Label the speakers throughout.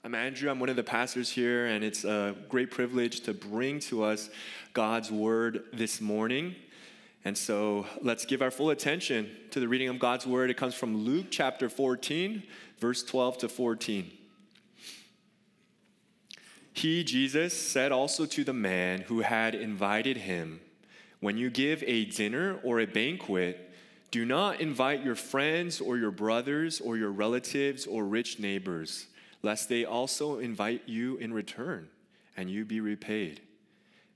Speaker 1: I'm Andrew. I'm one of the pastors here, and it's a great privilege to bring to us God's Word this morning. And so let's give our full attention to the reading of God's Word. It comes from Luke chapter 14, verse 12 to 14. He, Jesus, said also to the man who had invited him, "When you give a dinner or a banquet, do not invite your friends or your brothers or your relatives or rich neighbors, lest they also invite you in return, and you be repaid.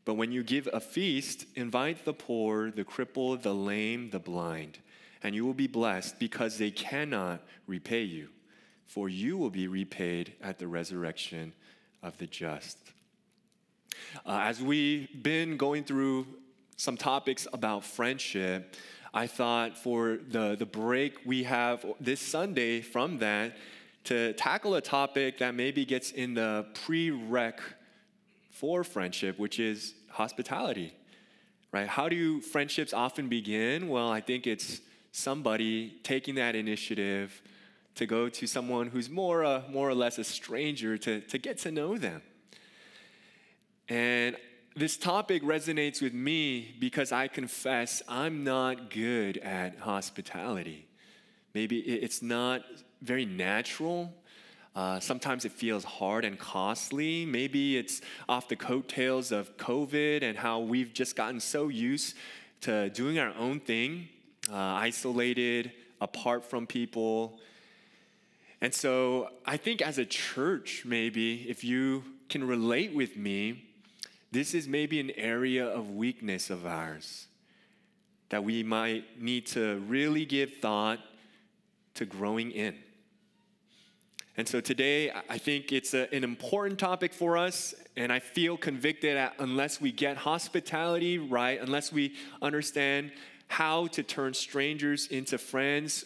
Speaker 1: But when you give a feast, invite the poor, the crippled, the lame, the blind, and you will be blessed because they cannot repay you, for you will be repaid at the resurrection of the just." As we've been going through some topics about friendship, I thought for the break we have this Sunday from that, to tackle a topic that maybe gets in the prereq for friendship, which is hospitality, right? How do friendships often begin? Well, I think it's somebody taking that initiative to go to someone who's more or less a stranger to get to know them. And this topic resonates with me because I confess I'm not good at hospitality. Maybe it's not very natural. Sometimes it feels hard and costly. Maybe it's off the coattails of COVID and how we've just gotten so used to doing our own thing, isolated, apart from people. And so I think as a church, maybe, if you can relate with me, this is maybe an area of weakness of ours that we might need to really give thought to growing in. And so today, I think it's an important topic for us, and I feel convicted that unless we get hospitality right, unless we understand how to turn strangers into friends,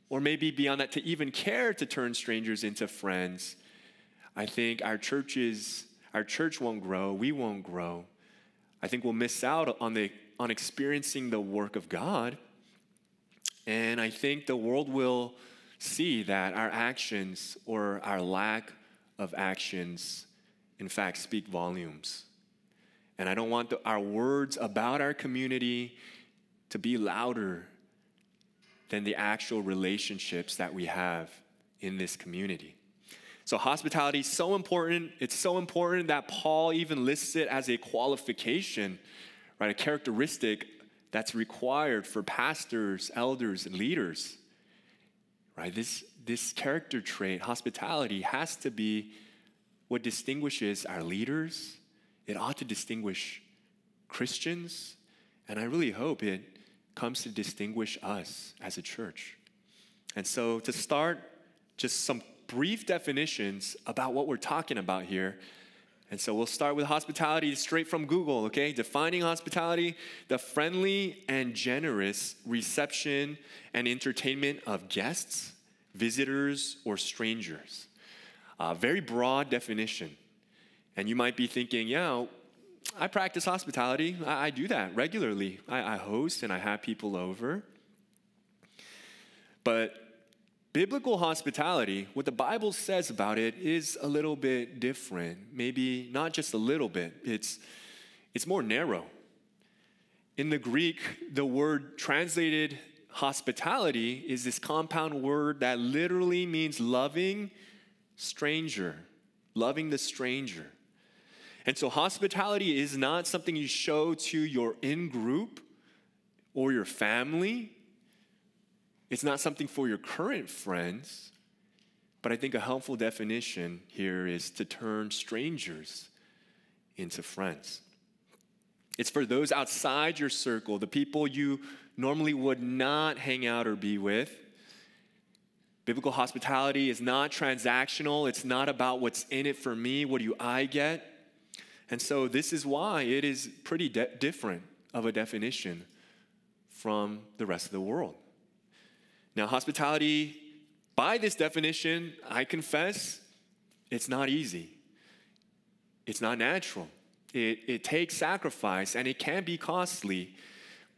Speaker 1: or maybe beyond that, to even care to turn strangers into friends, I think our church won't grow, we won't grow. I think we'll miss out on experiencing the work of God, and I think the world will see that our actions or our lack of actions, in fact, speak volumes. And I don't want our words about our community to be louder than the actual relationships that we have in this community. So hospitality is so important. It's so important that Paul even lists it as a qualification, right? A characteristic that's required for pastors, elders, and leaders. Right, this character trait, hospitality, has to be what distinguishes our leaders. It ought to distinguish Christians, and I really hope it comes to distinguish us as a church. And so to start, just some brief definitions about what we're talking about here. And so we'll start with hospitality straight from Google, okay? Defining hospitality: the friendly and generous reception and entertainment of guests, visitors, or strangers. Very broad definition. And you might be thinking, yeah, I practice hospitality. I do that regularly. I host and I have people over. But biblical hospitality, what the Bible says about it, is a little bit different. Maybe not just a little bit. It's more narrow. In the Greek, the word translated hospitality is this compound word that literally means loving stranger, loving the stranger. And so hospitality is not something you show to your in-group or your family. It's not something for your current friends, but I think a helpful definition here is to turn strangers into friends. It's for those outside your circle, the people you normally would not hang out or be with. Biblical hospitality is not transactional. It's not about what's in it for me, what do I get? And so this is why it is pretty different of a definition from the rest of the world. Now, hospitality, by this definition, I confess, it's not easy. It's not natural. It takes sacrifice, and it can be costly,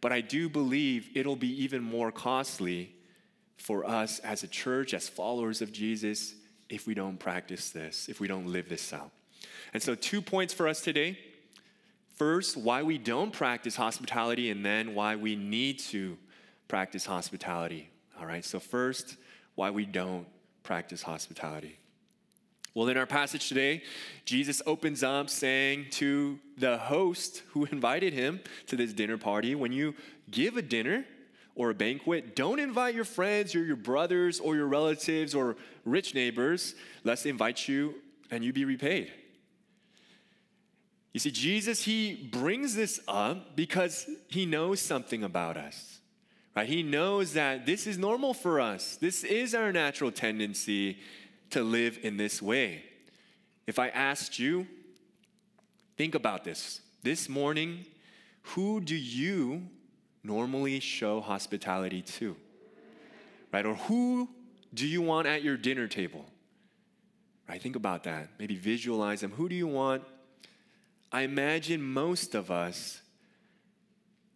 Speaker 1: but I do believe it'll be even more costly for us as a church, as followers of Jesus, if we don't practice this, if we don't live this out. And so 2 points for us today. First, why we don't practice hospitality, and then why we need to practice hospitality. All right, so first, why we don't practice hospitality. Well, in our passage today, Jesus opens up saying to the host who invited him to this dinner party, when you give a dinner or a banquet, don't invite your friends or your brothers or your relatives or rich neighbors, lest they invite you and you be repaid. You see, Jesus, he brings this up because he knows something about us, right? He knows that this is normal for us. This is our natural tendency to live in this way. If I asked you, think about this. This morning, who do you normally show hospitality to? Right? Or who do you want at your dinner table? Right? Think about that. Maybe visualize them. Who do you want? I imagine most of us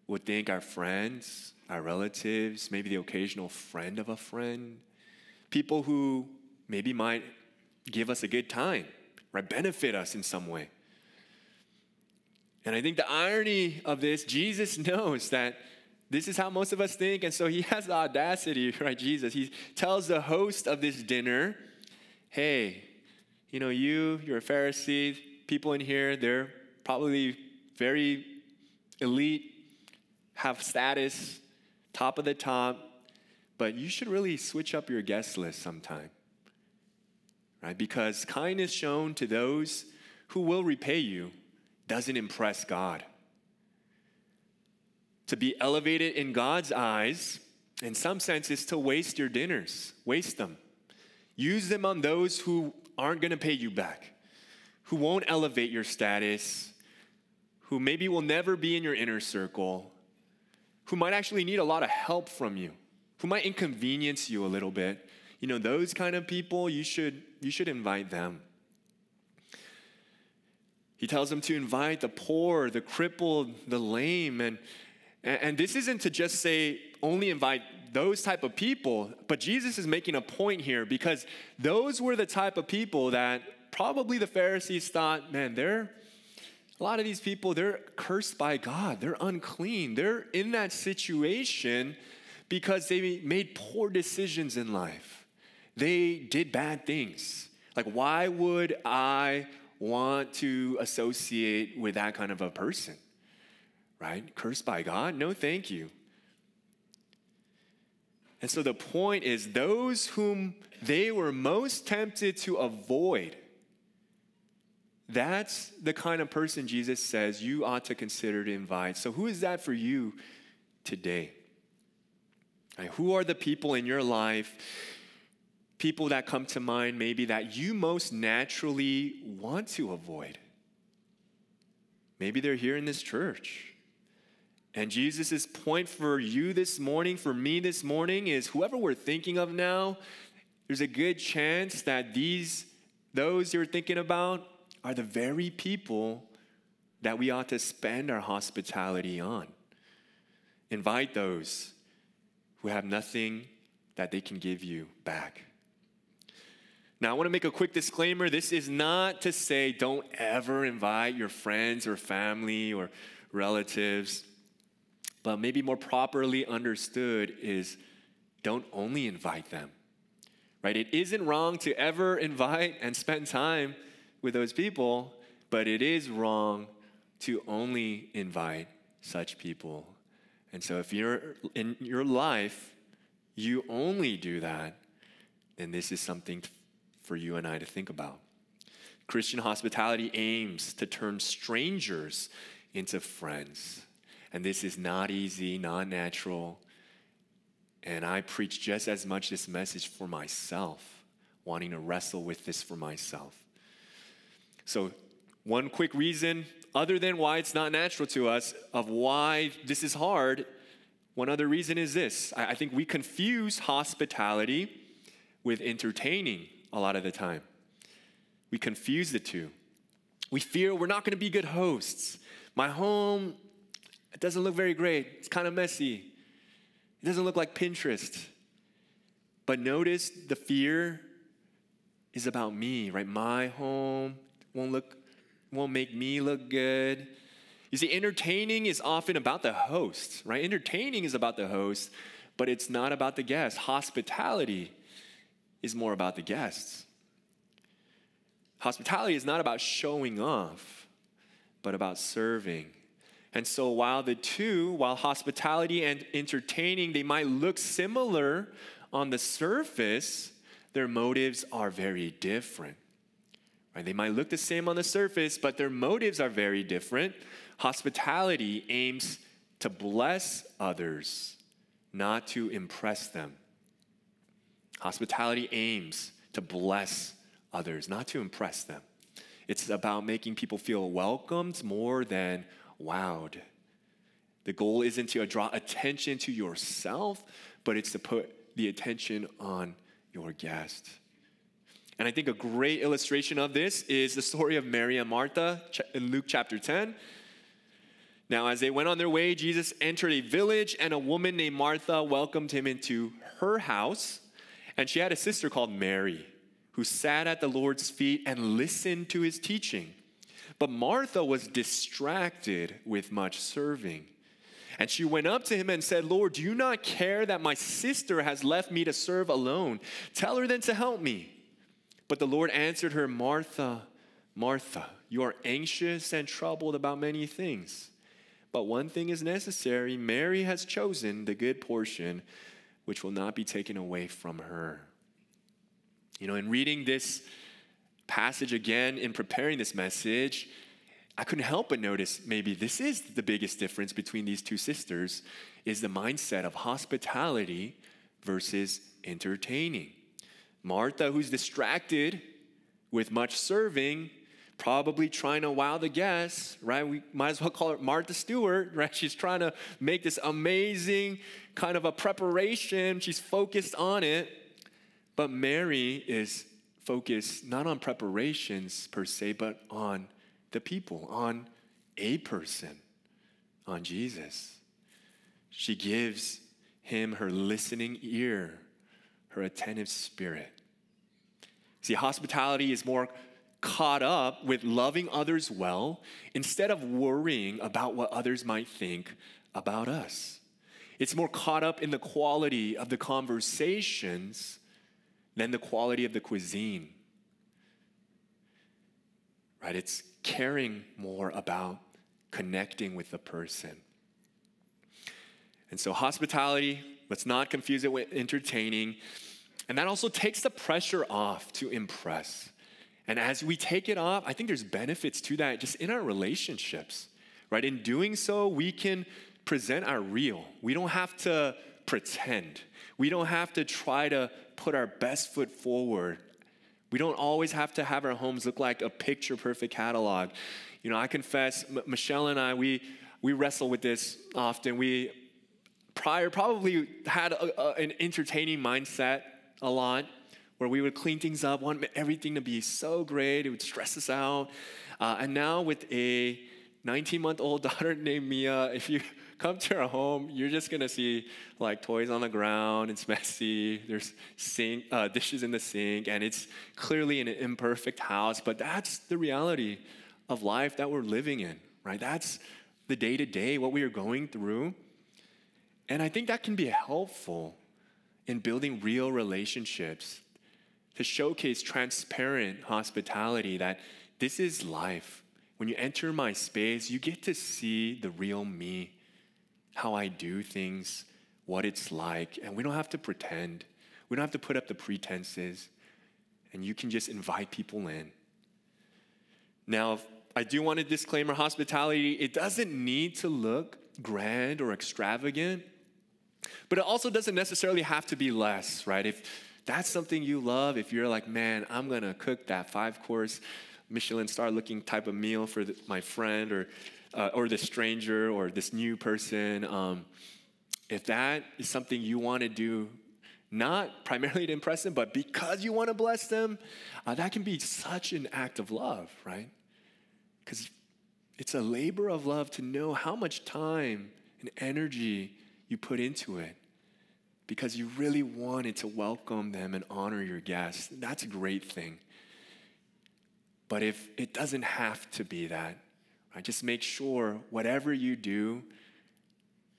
Speaker 1: would think our friends, our relatives, maybe the occasional friend of a friend, people who maybe might give us a good time, right? Benefit us in some way. And I think the irony of this, Jesus knows that this is how most of us think, and so he has the audacity, right, Jesus? He tells the host of this dinner, hey, you're a Pharisee, people in here, they're probably very elite, have status, top of the top, but you should really switch up your guest list sometime, right? Because kindness shown to those who will repay you doesn't impress God. To be elevated in God's eyes, in some sense, is to waste your dinners. Waste them. Use them on those who aren't going to pay you back, who won't elevate your status, who maybe will never be in your inner circle, who might actually need a lot of help from you, who might inconvenience you a little bit. Those kind of people, you should invite them. He tells them to invite the poor, the crippled, the lame, and this isn't to just say only invite those type of people, but Jesus is making a point here because those were the type of people that probably the Pharisees thought, man, a lot of these people, they're cursed by God. They're unclean. They're in that situation because they made poor decisions in life. They did bad things. Like, why would I want to associate with that kind of a person? Right? Cursed by God? No, thank you. And so the point is, those whom they were most tempted to avoid, that's the kind of person Jesus says you ought to consider to invite. So who is that for you today? Right, who are the people in your life, people that come to mind maybe that you most naturally want to avoid? Maybe they're here in this church. And Jesus' point for you this morning, for me this morning, is whoever we're thinking of now, there's a good chance that those you're thinking about are the very people that we ought to spend our hospitality on. Invite those who have nothing that they can give you back. Now, I want to make a quick disclaimer. This is not to say don't ever invite your friends or family or relatives, but maybe more properly understood is don't only invite them, right? It isn't wrong to ever invite and spend time with those people, but it is wrong to only invite such people. And so if you're in your life, you only do that, then this is something for you and I to think about. Christian hospitality aims to turn strangers into friends. And this is not easy, not natural. And I preach just as much this message for myself, wanting to wrestle with this for myself. So one quick reason, other than why it's not natural to us, of why this is hard, one other reason is this. I think we confuse hospitality with entertaining a lot of the time. We confuse the two. We fear we're not going to be good hosts. My home, it doesn't look very great. It's kind of messy. It doesn't look like Pinterest. But notice the fear is about me, right? My home won't make me look good. You see, entertaining is often about the host, right? Entertaining is about the host, but it's not about the guest. Hospitality is more about the guests. Hospitality is not about showing off, but about serving. And so while hospitality and entertaining, they might look similar on the surface, their motives are very different. Right? They might look the same on the surface, but their motives are very different. Hospitality aims to bless others, not to impress them. Hospitality aims to bless others, not to impress them. It's about making people feel welcomed more than wowed. The goal isn't to draw attention to yourself, but it's to put the attention on your guest. And I think a great illustration of this is the story of Mary and Martha in Luke chapter 10. Now, as they went on their way, Jesus entered a village, and a woman named Martha welcomed him into her house. And she had a sister called Mary, who sat at the Lord's feet and listened to his teaching. But Martha was distracted with much serving. And she went up to him and said, "Lord, do you not care that my sister has left me to serve alone? Tell her then to help me." But the Lord answered her, "Martha, Martha, you are anxious and troubled about many things. But one thing is necessary. Mary has chosen the good portion, which will not be taken away from her." You know, in reading this passage again, in preparing this message, I couldn't help but notice maybe this is the biggest difference between these two sisters, is the mindset of hospitality versus entertaining. Martha, who's distracted with much serving, probably trying to wow the guests, right? We might as well call her Martha Stewart, right? She's trying to make this amazing kind of a preparation. She's focused on it. But Mary is focused not on preparations per se, but on the people, on a person, on Jesus. She gives him her listening ear, her attentive spirit. See, hospitality is more caught up with loving others well instead of worrying about what others might think about us. It's more caught up in the quality of the conversations than the quality of the cuisine. Right? It's caring more about connecting with the person. And so hospitality, let's not confuse it with entertaining. And that also takes the pressure off to impress. And as we take it off, I think there's benefits to that just in our relationships, right? In doing so, we can present our real. We don't have to pretend. We don't have to try to put our best foot forward. We don't always have to have our homes look like a picture-perfect catalog. You know, I confess, Michelle and I, we wrestle with this often. We probably had an entertaining mindset a lot, where we would clean things up, want everything to be so great, it would stress us out. And now with a 19-month-old daughter named Mia, if you come to our home, you're just gonna see like toys on the ground, it's messy, there's dishes in the sink, and it's clearly an imperfect house, but that's the reality of life that we're living in, right? That's the day-to-day, what we are going through. And I think that can be helpful in building real relationships, to showcase transparent hospitality, that this is life. When you enter my space, you get to see the real me, how I do things, what it's like, and we don't have to pretend. We don't have to put up the pretenses, and you can just invite people in. Now, I do want to disclaimer, hospitality, it doesn't need to look grand or extravagant, but it also doesn't necessarily have to be less, right? If that's something you love, if you're like, man, I'm going to cook that 5-course Michelin star looking type of meal for my friend or this stranger or this new person, if that is something you want to do, not primarily to impress them, but because you want to bless them, that can be such an act of love, right? Because it's a labor of love to know how much time and energy you put into it. because you really wanted to welcome them and honor your guests, that's a great thing. But if it doesn't have to be that, right, just make sure whatever you do,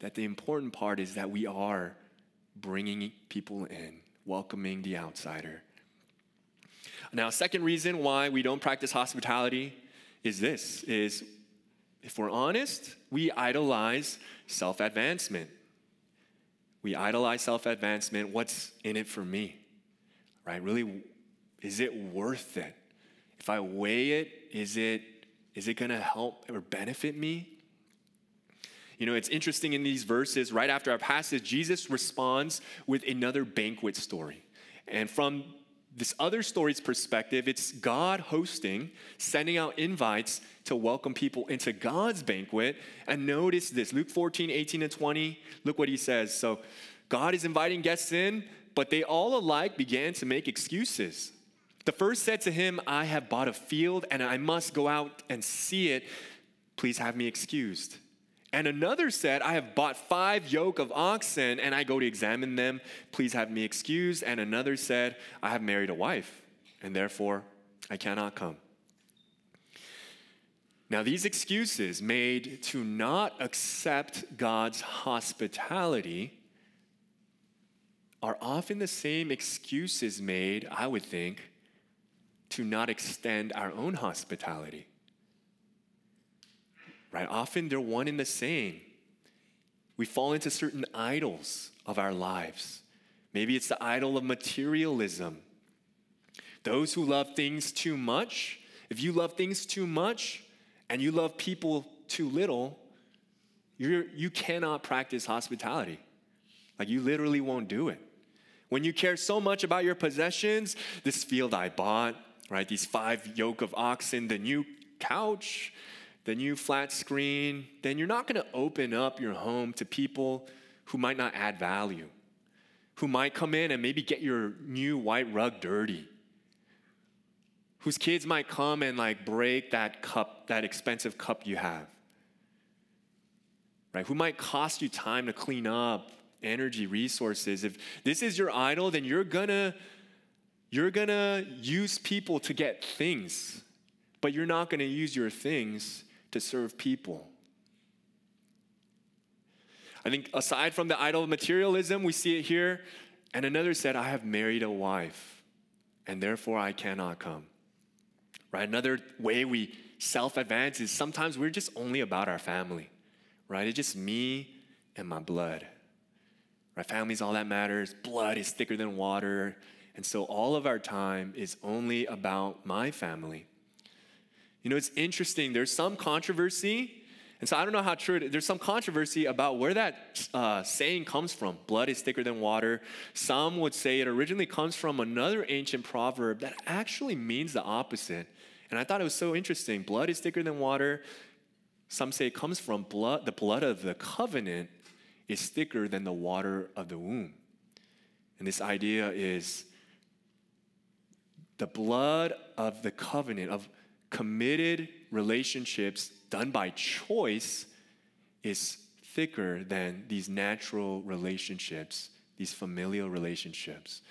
Speaker 1: that the important part is that we are bringing people in, welcoming the outsider. Now, second reason why we don't practice hospitality is this, is if we're honest, we idolize self-advancement. We idolize self-advancement. What's in it for me? Right? Really, is it worth it? If I weigh it, is it going to help or benefit me? You know, it's interesting in these verses, right after our passage, Jesus responds with another banquet story. And from this other story's perspective, it's God hosting, sending out invites to welcome people into God's banquet. And notice this, Luke 14, 18 and 20, look what he says. So God is inviting guests in, but they all alike began to make excuses. The first said to him, I have bought a field and I must go out and see it. Please have me excused. And another said, I have bought 5 yoke of oxen and I go to examine them. Please have me excused. And another said, I have married a wife and therefore I cannot come. Now these excuses made to not accept God's hospitality are often the same excuses made, I would think, to not extend our own hospitality. Right? Often they're one and the same. We fall into certain idols of our lives. Maybe it's the idol of materialism. Those who love things too much, if you love things too much and you love people too little, you cannot practice hospitality. Like you literally won't do it. When you care so much about your possessions, this field I bought, right? These 5 yoke of oxen, the new couch, the new flat screen, then you're not going to open up your home to people who might not add value, who might come in and maybe get your new white rug dirty, whose kids might come and like break that cup, that expensive cup you have, right? Who might cost you time to clean up, energy, resources. If this is your idol, then you're gonna use people to get things, but you're not gonna use your things to serve people. I think aside from the idol of materialism, we see it here. And another said, I have married a wife, and therefore I cannot come. Right? Another way we self-advance is sometimes we're just only about our family. Right? It's just me and my blood. Right? Family's all that matters. Blood is thicker than water. And so all of our time is only about my family. You know, it's interesting. There's some controversy. And so I don't know how true it is. There's some controversy about where that saying comes from. Blood is thicker than water. Some would say it originally comes from another ancient proverb that actually means the opposite. And I thought it was so interesting. Blood is thicker than water. Some say it comes from blood. The blood of the covenant is thicker than the water of the womb. And this idea is the blood of the covenant, of committed relationships done by choice, is thicker than these natural relationships, these familial relationships.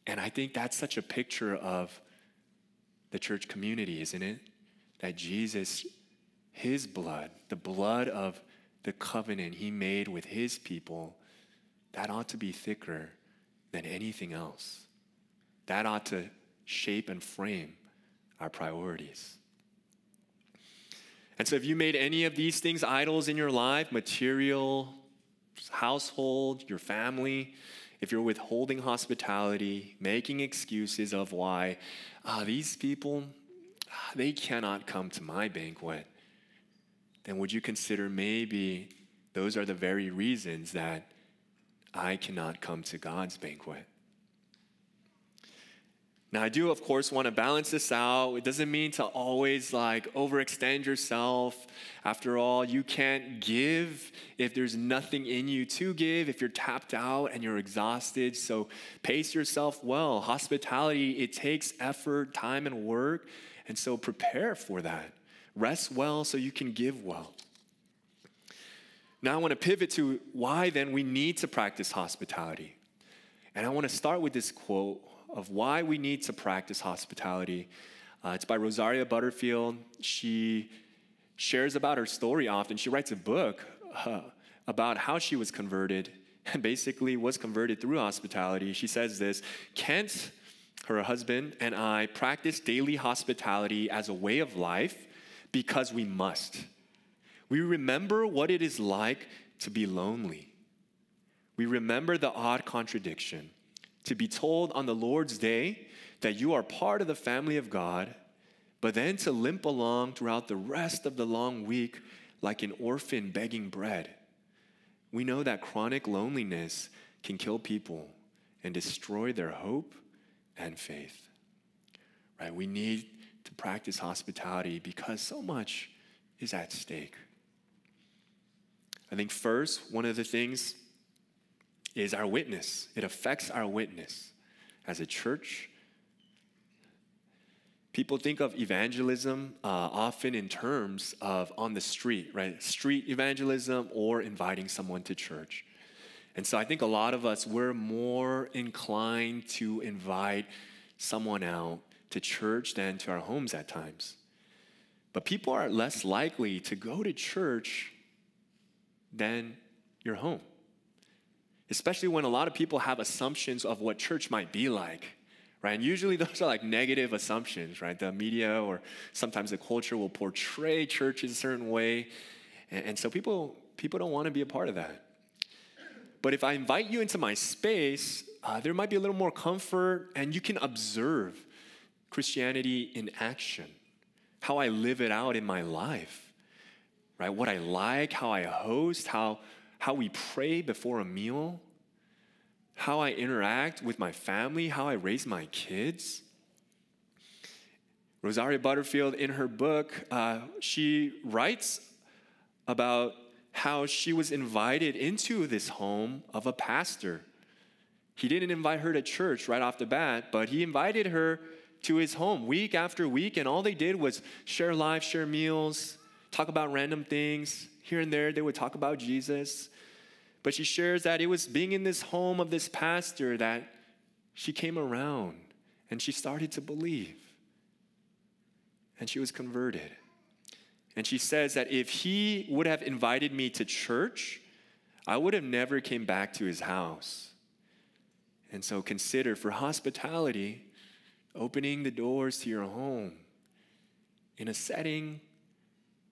Speaker 1: And I think that's such a picture of the church community, isn't it? That Jesus, his blood, the blood of the covenant he made with his people, that ought to be thicker than anything else. That ought to shape and frame our priorities. And so if you made any of these things idols in your life, material, household, your family, if you're withholding hospitality, making excuses of why these people, they cannot come to my banquet, then would you consider maybe those are the very reasons that I cannot come to God's banquet? Now, I do, of course, want to balance this out. It doesn't mean to always overextend yourself. After all, you can't give if there's nothing in you to give, if you're tapped out and you're exhausted. So pace yourself well. Hospitality, it takes effort, time, and work. And so prepare for that. Rest well so you can give well. Now I want to pivot to why then we need to practice hospitality. And I want to start with this quote of why we need to practice hospitality. It's by Rosaria Butterfield. She shares about her story often. She writes a book about how she was converted and basically was converted through hospitality. She says this: Kent, her husband, and I practice daily hospitality as a way of life because we must. We remember what it is like to be lonely. We remember the odd contradiction, to be told on the Lord's day that you are part of the family of God, but then to limp along throughout the rest of the long week like an orphan begging bread. We know that chronic loneliness can kill people and destroy their hope and faith. Right? We need to practice hospitality because so much is at stake. I think first, one of the things is our witness. It affects our witness as a church. People think of evangelism often in terms of on the street, right? Street evangelism or inviting someone to church. And so I think a lot of us, we're more inclined to invite someone out to church than to our homes at times. But people are less likely to go to church than your home, especially when a lot of people have assumptions of what church might be like, right? And usually those are like negative assumptions, right? The media or sometimes the culture will portray church in a certain way. And so people don't want to be a part of that. But if I invite you into my space, there might be a little more comfort and you can observe Christianity in action, how I live it out in my life. Right? What I like, how I host, how we pray before a meal, how I interact with my family, how I raise my kids. Rosaria Butterfield, in her book, she writes about how she was invited into this home of a pastor. He didn't invite her to church right off the bat, but he invited her to his home week after week, and all they did was share life, share meals, talk about random things. Here and there, they would talk about Jesus. But she shares that it was being in this home of this pastor that she came around and she started to believe. And she was converted. And she says that if he would have invited me to church, I would have never came back to his house. And so consider, for hospitality, opening the doors to your home in a setting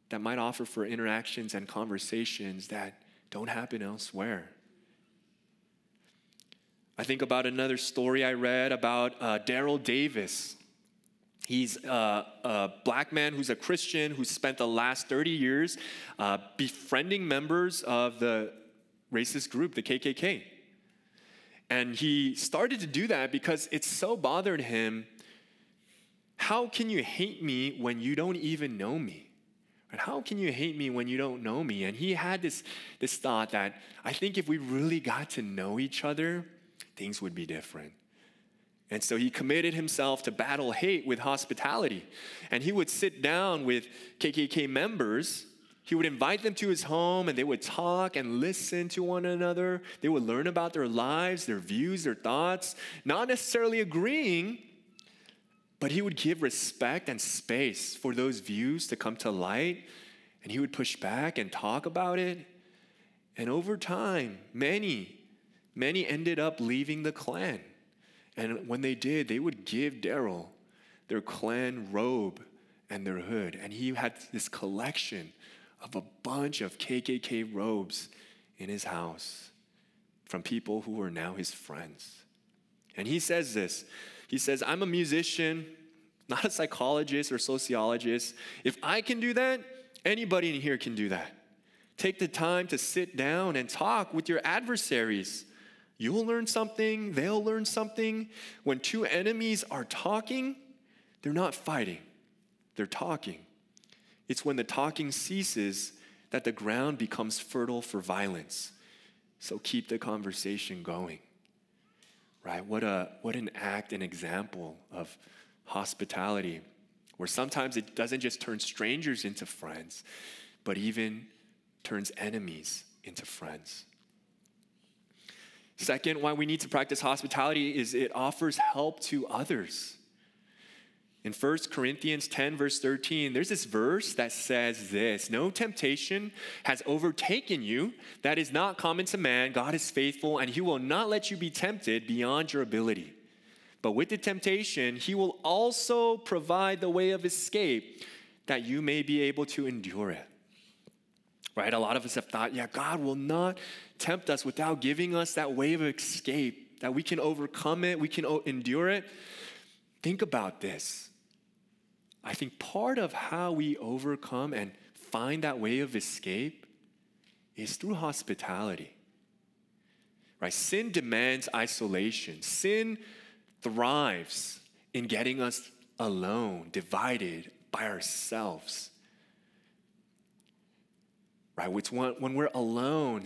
Speaker 1: that might offer for interactions and conversations that don't happen elsewhere. I think about another story I read about Daryl Davis. He's a black man who's a Christian who spent the last 30 years befriending members of the racist group, the KKK. And he started to do that because it so bothered him. How can you hate me when you don't even know me? How can you hate me when you don't know me? And he had this thought that I think if we really got to know each other, things would be different. And so he committed himself to battle hate with hospitality. And he would sit down with KKK members. He would invite them to his home, and they would talk and listen to one another. They would learn about their lives, their views, their thoughts, not necessarily agreeing, but he would give respect and space for those views to come to light, and he would push back and talk about it. And over time, many ended up leaving the Klan. And when they did, they would give Daryl their Klan robe and their hood. And he had this collection of a bunch of KKK robes in his house from people who were now his friends. And he says this. He says, I'm a musician, not a psychologist or sociologist. If I can do that, anybody in here can do that. Take the time to sit down and talk with your adversaries. You'll learn something, they'll learn something. When two enemies are talking, they're not fighting, they're talking. It's when the talking ceases that the ground becomes fertile for violence. So keep the conversation going. Right? What an act, an example of hospitality, where sometimes it doesn't just turn strangers into friends, but even turns enemies into friends. Second, why we need to practice hospitality is it offers help to others. In 1 Corinthians 10, verse 13, there's this verse that says this: no temptation has overtaken you that is not common to man. God is faithful, and he will not let you be tempted beyond your ability. But with the temptation, he will also provide the way of escape that you may be able to endure it. Right? A lot of us have thought, yeah, God will not tempt us without giving us that way of escape, that we can overcome it, we can endure it. Think about this. I think part of how we overcome and find that way of escape is through hospitality. Right? Sin demands isolation. Sin thrives in getting us alone, divided by ourselves. Right? When we're alone,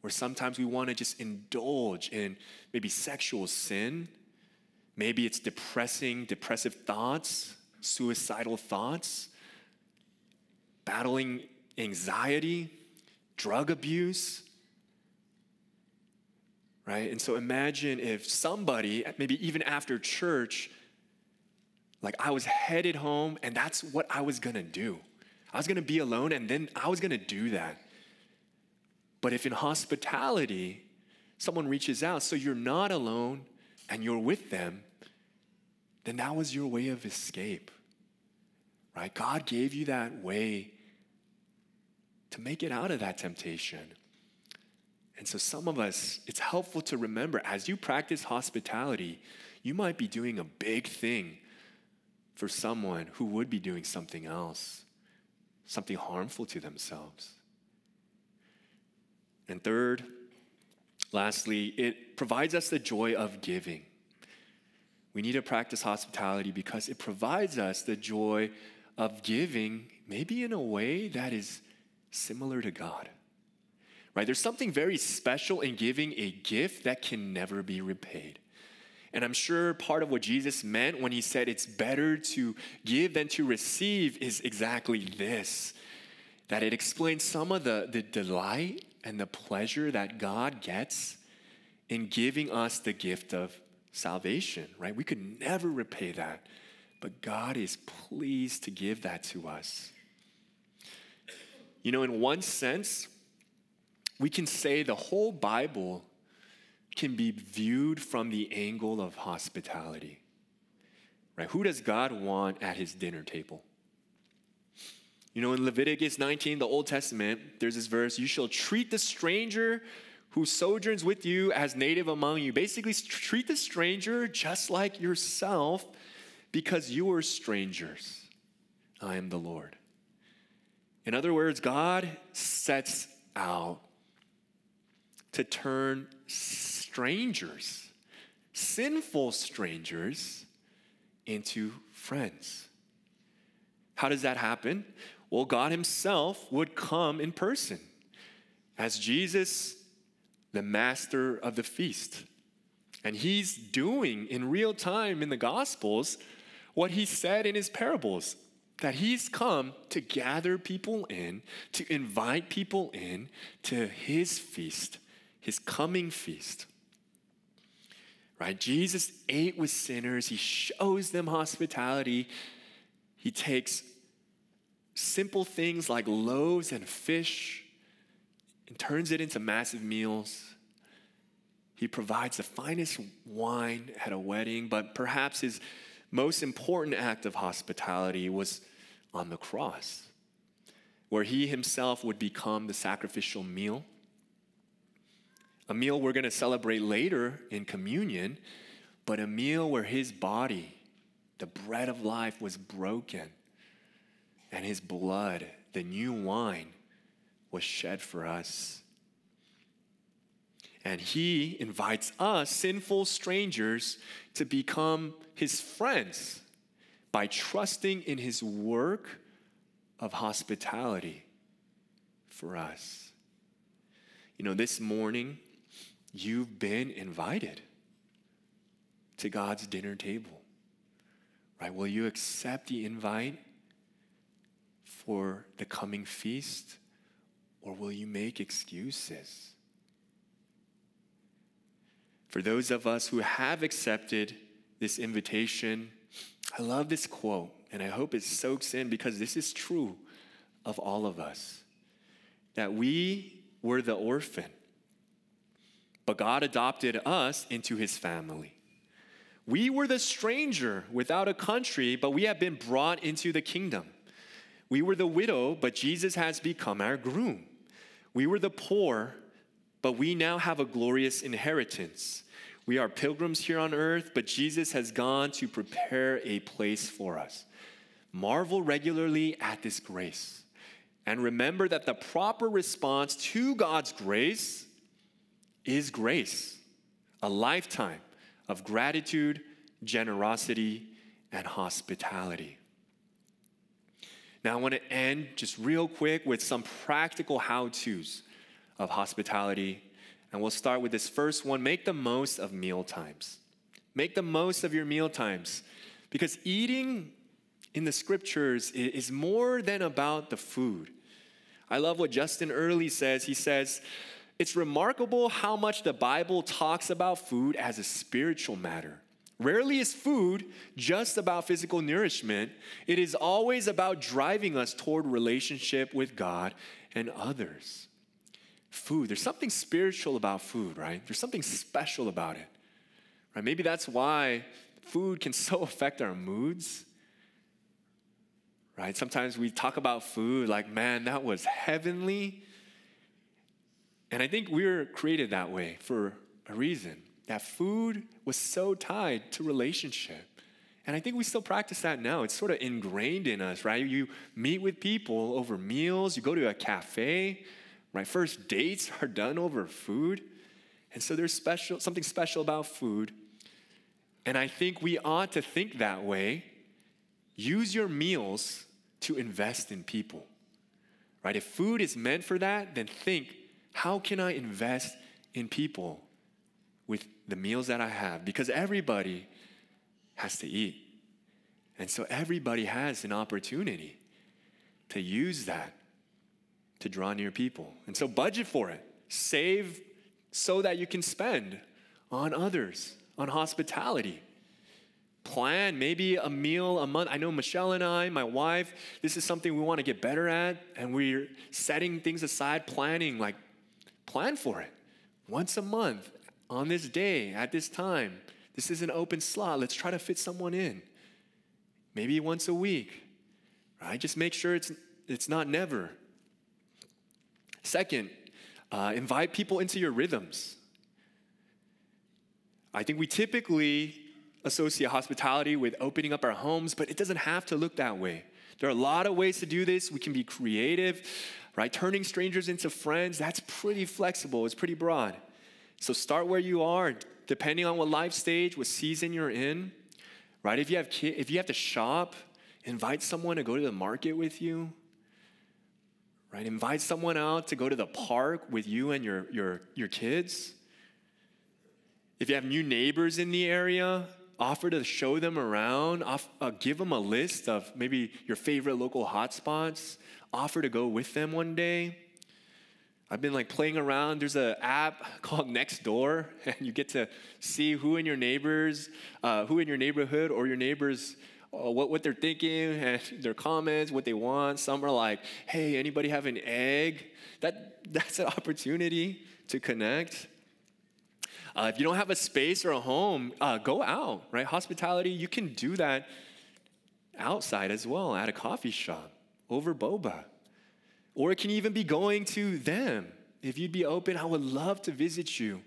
Speaker 1: where sometimes we want to just indulge in maybe sexual sin, maybe it's depressive thoughts, suicidal thoughts, battling anxiety, drug abuse, right? And so imagine if somebody, maybe even after church, like I was headed home and that's what I was going to do. I was going to be alone and then I was going to do that. But if in hospitality, someone reaches out so you're not alone and you're with them, then that was your way of escape, right? God gave you that way to make it out of that temptation. And so some of us, it's helpful to remember as you practice hospitality, you might be doing a big thing for someone who would be doing something else, something harmful to themselves. And third, lastly, it provides us the joy of giving. We need to practice hospitality because it provides us the joy of giving, maybe in a way that is similar to God. Right? There's something very special in giving a gift that can never be repaid. And I'm sure part of what Jesus meant when he said it's better to give than to receive is exactly this, that it explains some of the delight and the pleasure that God gets in giving us the gift of salvation, right? We could never repay that, but God is pleased to give that to us. You know, in one sense, we can say the whole Bible can be viewed from the angle of hospitality, right? Who does God want at his dinner table? You know, in Leviticus 19, the Old Testament, there's this verse, you shall treat the stranger who sojourns with you as native among you. Basically, treat the stranger just like yourself because you are strangers. I am the Lord. In other words, God sets out to turn strangers, sinful strangers, into friends. How does that happen? Well, God himself would come in person as Jesus, the master of the feast. And he's doing in real time in the Gospels what he said in his parables, that he's come to gather people in, to invite people in to his feast, his coming feast. Right? Jesus ate with sinners. He shows them hospitality. He takes simple things like loaves and fish and turns it into massive meals. He provides the finest wine at a wedding, but perhaps his most important act of hospitality was on the cross, where he himself would become the sacrificial meal. A meal we're going to celebrate later in communion, but a meal where his body, the bread of life, was broken, and his blood, the new wine, was shed for us. And he invites us, sinful strangers, to become his friends by trusting in his work of hospitality for us. You know, this morning, you've been invited to God's dinner table, right? Will you accept the invite for the coming feast, or will you make excuses? For those of us who have accepted this invitation, I love this quote, and I hope it soaks in because this is true of all of us, that we were the orphan, but God adopted us into his family. We were the stranger without a country, but we have been brought into the kingdom. We were the widow, but Jesus has become our groom. We were the poor, but we now have a glorious inheritance. We are pilgrims here on earth, but Jesus has gone to prepare a place for us. Marvel regularly at this grace. And remember that the proper response to God's grace is grace, a lifetime of gratitude, generosity, and hospitality. Now, I want to end just real quick with some practical how-tos of hospitality. And we'll start with this first one. Make the most of meal times. Make the most of your meal times. Because eating in the scriptures is more than about the food. I love what Justin Earley says. He says, it's remarkable how much the Bible talks about food as a spiritual matter. Rarely is food just about physical nourishment. It is always about driving us toward relationship with God and others. Food, there's something spiritual about food, right? There's something special about it, right? Maybe that's why food can so affect our moods, right? Sometimes we talk about food like, man, that was heavenly. And I think we were created that way for a reason. That food was so tied to relationship. And I think we still practice that now. It's sort of ingrained in us, right? You meet with people over meals. You go to a cafe, right? First dates are done over food. And so there's something special about food. And I think we ought to think that way. Use your meals to invest in people, right? If food is meant for that, then think, how can I invest in people with the meals that I have? Because everybody has to eat. And so everybody has an opportunity to use that to draw near people. And so budget for it. Save so that you can spend on others, on hospitality. Plan maybe a meal a month. I know Michelle and I, my wife, this is something we want to get better at, and we're setting things aside, plan for it. Once a month, on this day, at this time, this is an open slot. Let's try to fit someone in. Maybe once a week, right? Just make sure it's not never. Second, invite people into your rhythms. I think we typically associate hospitality with opening up our homes, but it doesn't have to look that way. There are a lot of ways to do this. We can be creative, right? Turning strangers into friends, that's pretty flexible. It's pretty broad. So start where you are, depending on what life stage, what season you're in, right? If you have to shop, invite someone to go to the market with you, right? Invite someone out to go to the park with you and your kids. If you have new neighbors in the area, offer to show them around. Give them a list of maybe your favorite local hotspots. Offer to go with them one day. I've been playing around. There's an app called Nextdoor, and you get to see who in your neighborhood or your neighbors, what they're thinking and their comments, what they want. Some are like, hey, anybody have an egg? That's an opportunity to connect. If you don't have a space or a home, go out, right? Hospitality, you can do that outside as well, at a coffee shop, over boba. Or it can even be going to them. If you'd be open, I would love to visit you,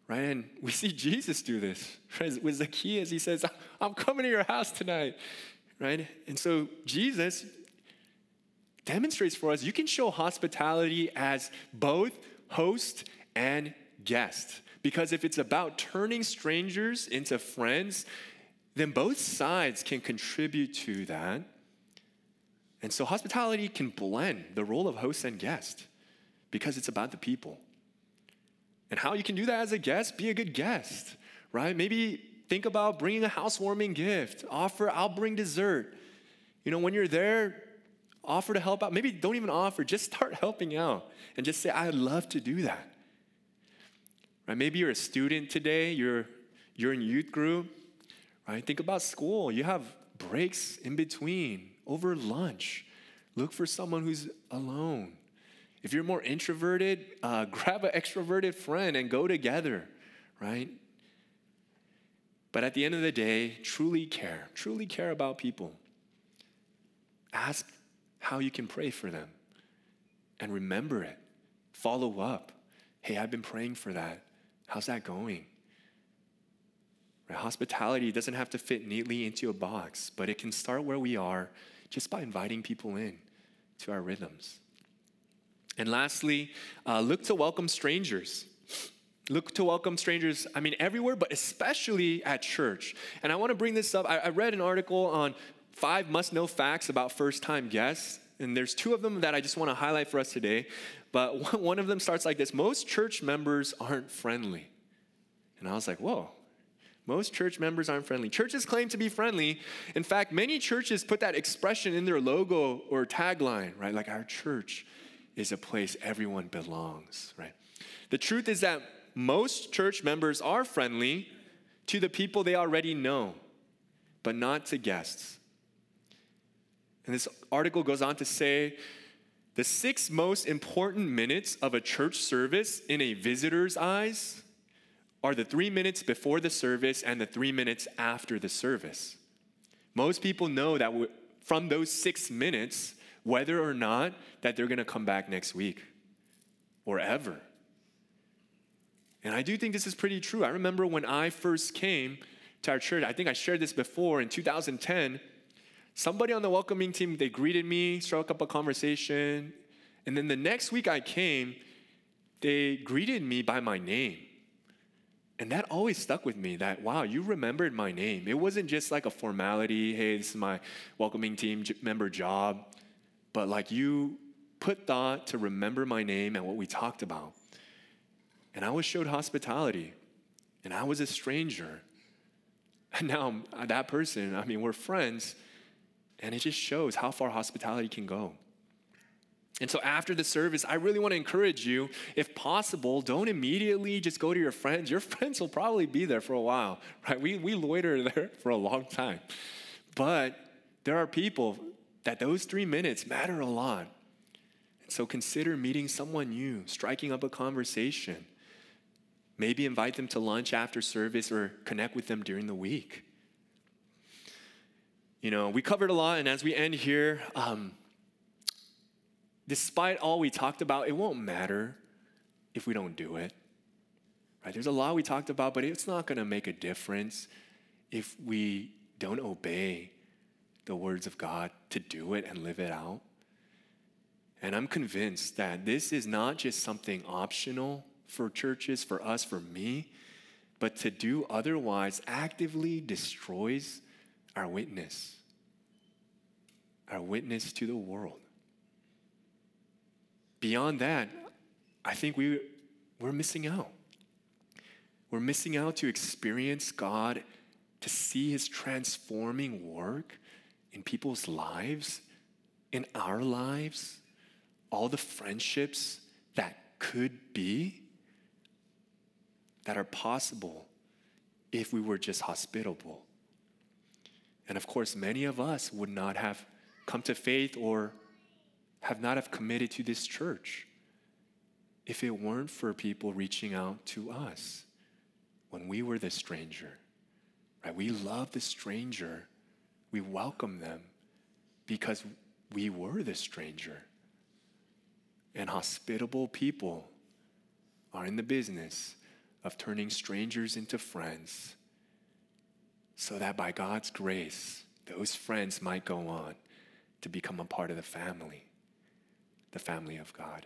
Speaker 1: right? And we see Jesus do this, right? With Zacchaeus, he says, I'm coming to your house tonight, right? And so Jesus demonstrates for us, you can show hospitality as both host and guest. Because if it's about turning strangers into friends, then both sides can contribute to that. And so hospitality can blend the role of host and guest because it's about the people. And how you can do that as a guest, be a good guest, right? Maybe think about bringing a housewarming gift. Offer, I'll bring dessert. When you're there, offer to help out. Maybe don't even offer, just start helping out and just say, I'd love to do that. right? Maybe you're a student today, you're in youth group, right? Think about school. You have breaks in between, over lunch. Look for someone who's alone. If you're more introverted, grab an extroverted friend and go together, right? But at the end of the day, truly care about people. Ask how you can pray for them and remember it. Follow up. Hey, I've been praying for that. How's that going? Right? Hospitality doesn't have to fit neatly into a box, but it can start where we are just by inviting people in to our rhythms. And lastly, look to welcome strangers. Look to welcome strangers, everywhere, but especially at church. And I want to bring this up. I read an article on 5 must-know facts about first-time guests. And there's 2 of them that I just want to highlight for us today. But one of them starts like this. Most church members aren't friendly. And I was like, whoa. Most church members aren't friendly. Churches claim to be friendly. In fact, many churches put that expression in their logo or tagline, right? Like, our church is a place everyone belongs, right? The truth is that most church members are friendly to the people they already know, but not to guests. And this article goes on to say, the 6 most important minutes of a church service in a visitor's eyes are the 3 minutes before the service and the 3 minutes after the service. Most people know that from those 6 minutes, whether or not that they're going to come back next week or ever. And I do think this is pretty true. I remember when I first came to our church, I think I shared this before, in 2010, somebody on the welcoming team, they greeted me, struck up a conversation, and then the next week I came, they greeted me by my name. And that always stuck with me, that, wow, you remembered my name. It wasn't just like a formality, hey, this is my welcoming team member job, but like you put thought to remember my name and what we talked about. And I was showed hospitality, and I was a stranger. And now that person, we're friends, and it just shows how far hospitality can go. And so after the service, I really want to encourage you, if possible, don't immediately just go to your friends. Your friends will probably be there for a while, right? We loiter there for a long time. But there are people that those 3 minutes matter a lot. And so consider meeting someone new, striking up a conversation. Maybe invite them to lunch after service or connect with them during the week. We covered a lot, and as we end here, despite all we talked about, it won't matter if we don't do it. Right? There's a lot we talked about, but it's not going to make a difference if we don't obey the words of God to do it and live it out. And I'm convinced that this is not just something optional for churches, for us, for me, but to do otherwise actively destroys our witness to the world. Beyond that, I think we're missing out. We're missing out to experience God, to see his transforming work in people's lives, in our lives, all the friendships that could be, that are possible if we were just hospitable. And of course, many of us would not have come to faith or have not have committed to this church if it weren't for people reaching out to us when we were the stranger. Right? We love the stranger. We welcome them because we were the stranger. And hospitable people are in the business of turning strangers into friends so that by God's grace, those friends might go on to become a part of the family of God.